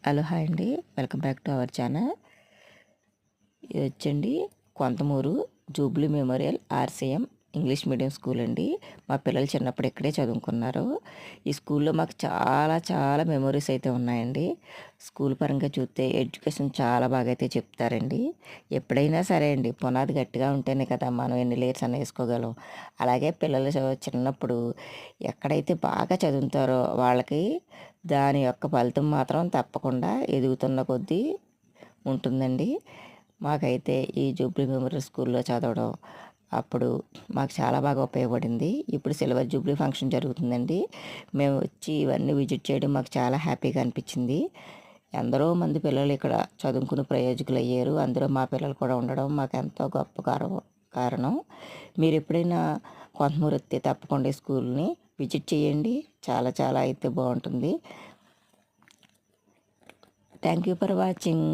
Hello hi అండి, welcome back to our channel. ఇది వచ్చండి Konthamuru Jubilee memorial RCM English medium school అండి. మా పిల్లలు చిన్నప్పుడు ఇక్కడే చదువుకున్నారు. ఈ స్కూల్లో మాకు చాలా చాలా మెమొరీస్ అయితే ఉన్నాయండి. స్కూల్ పరంగా చూస్తే ఎడ్యుకేషన్ చాలా బాగా అయితే చెప్తారండి. ఎప్పుడైనా సరే అండి, పునాది గట్టిగా ఉంటేనే కదా మనం ఎన్ని లేయర్స్ అని వేసుకోగలం. అలాగే పిల్లలు చిన్నప్పుడు ఎక్కడైతే బాగా చదువుతారో వాళ్ళకి దాని యొక్క ఫలితం మాత్రం తప్పకుండా ఎదుగుతున్న కొద్దీ ఉంటుందండి. మాకైతే ఈ జూబ్లీ మెమోరియల్ స్కూల్లో చదవడం అప్పుడు మాకు చాలా బాగా ఉపయోగపడింది. ఇప్పుడు సిల్వర్ జూబ్లీ ఫంక్షన్ జరుగుతుందండి. మేము వచ్చి ఇవన్నీ విజిట్ చేయడం మాకు చాలా హ్యాపీగా అనిపించింది. ఎందరో మంది పిల్లలు ఇక్కడ చదువుకుని ప్రయోజకులు అయ్యారు. అందులో మా పిల్లలు కూడా ఉండడం మాకు ఎంతో గొప్ప కారణం. మీరు ఎప్పుడైనా కొంతమూరు వస్తే తప్పకుండా ఈ స్కూల్ని విజిట్ చేయండి. చాలా చాలా అయితే బాగుంటుంది. Thank you for watching.